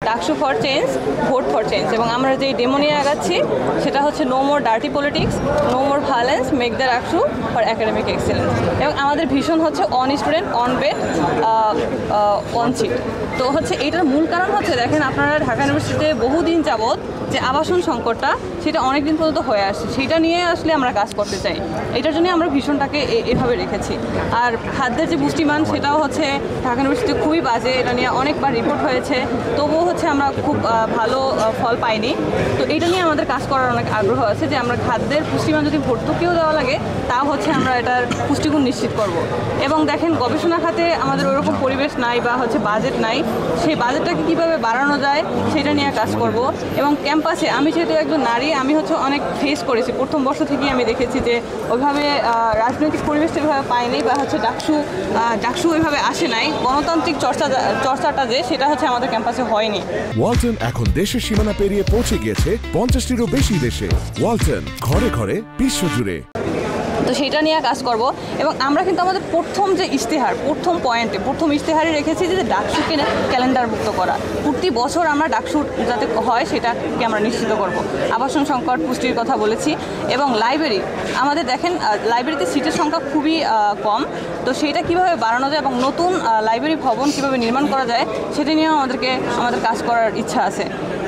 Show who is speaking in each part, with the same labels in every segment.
Speaker 1: DUCSU for change, vote for change. এবং আমরা যে ডেমো নিয়ে আগাচ্ছি সেটা হচ্ছে no more dirty politics, no more violence, make the DUCSU for academic excellence. এবং আমাদের ভীষণ হচ্ছে one student, one bed, one seat. তো হচ্ছে এটার মূল কারণ হচ্ছে দেখেন আপনারা ঢাকা ইউনিভার্সিটিতে বহুদিন যাবৎ যে আবাসন সংকটটা সেটা অনেক দিন পর্যন্ত হয়ে আসছে, সেটা নিয়ে আসলে আমরা কাজ করতে চাই। এটার জন্য আমরা ভীষণটাকে এভাবে রেখেছি। আর খাদ্যের যে পুষ্টিমান সেটাও হচ্ছে ঢাকা ইউনিভার্সিটি খুবই বাজে, এটা নিয়ে অনেকবার রিপোর্ট হয়েছে, তবুও হচ্ছে আমরা খুব ভালো ফল পাইনি। তো এটা নিয়ে আমাদের কাজ করার অনেক আগ্রহ আছে যে আমরা খাদ্যের পুষ্টিমান যদি ভর্তুকিও দেওয়া লাগে তাও হচ্ছে আমরা এটার পুষ্টিগুণ নিশ্চিত করব। এবং দেখেন গবেষণা খাতে আমাদের ওরকম পরিবেশ নাই বা হচ্ছে বাজেট নাই, সেই বাজেটটাকে কীভাবে বাড়ানো যায় সেটা নিয়ে কাজ করব। এবং ক্যাম্পাসে আমি যেহেতু একজন নারী, আমি হচ্ছে অনেক ফেস করেছি, প্রথম বর্ষ থেকেই আমি দেখেছি যে ওইভাবে রাজনৈতিক পরিবেশটা ওইভাবে পাইনি বা হচ্ছে ডাকসু ওইভাবে আসে নাই। গণতান্ত্রিক চর্চাটা যে সেটা হচ্ছে আমাদের ক্যাম্পাসে হয়নি।
Speaker 2: ওয়ালটন এখন দেশের সীমানা পেরিয়ে পৌঁছে গিয়েছে 50টিরও বেশি দেশে। ওয়ালটন, ঘরে ঘরে বিশ্বজুড়ে।
Speaker 1: তো সেটা নিয়ে কাজ করব। এবং আমরা কিন্তু আমাদের প্রথম যে ইশতেহার, প্রথম ইশতেহারে রেখেছি যে ডাকসুকে ক্যালেন্ডারভুক্ত করা। প্রতি বছর আমরা ডাকসু যাতে হয় সেটাকে আমরা নিশ্চিত করব। আবাসন সংকট, পুষ্টির কথা বলেছি। এবং লাইব্রেরি, আমাদের দেখেন লাইব্রেরিতে সিটের সংখ্যা খুবই কম, তো সেইটা কীভাবে বাড়ানো যায় এবং নতুন লাইব্রেরি ভবন কীভাবে নির্মাণ করা যায় সেটা নিয়েও আমাদের কাজ করার ইচ্ছা আছে।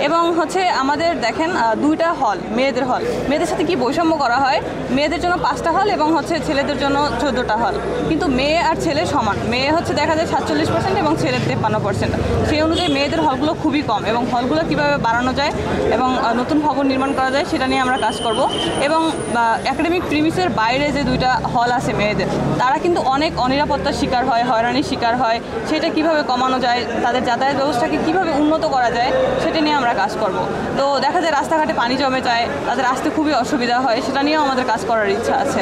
Speaker 1: এবং হচ্ছে আমাদের দেখেন 2টা হল, মেয়েদের সাথে কি বৈষম্য করা হয়, মেয়েদের জন্য 5টা হল এবং হচ্ছে ছেলেদের জন্য 14টা হল, কিন্তু মেয়ে আর ছেলে সমান। মেয়ে হচ্ছে দেখা যায় 47% এবং ছেলের 53%। সেই অনুযায়ী মেয়েদের হলগুলো খুবই কম, এবং হলগুলো কীভাবে বাড়ানো যায় এবং নতুন ভবন নির্মাণ করা যায় সেটা নিয়ে আমরা কাজ করব। এবং একাডেমিক প্রিমিসের বাইরে যে 2টা হল আছে মেয়েদের, তারা কিন্তু অনেক অনিরাপত্তার শিকার হয়, হয়রানির শিকার হয়, সেটা কিভাবে কমানো যায়, তাদের যাতায়াত ব্যবস্থাকে কিভাবে উন্নত করা যায় সেটা নিয়ে আমরা কাজ করব। তো দেখা যায় রাস্তাঘাটে পানি জমে যায়, তাদের আসতে খুবই অসুবিধা হয়, সেটা নিয়েও আমাদের কাজ করার ইচ্ছা আছে।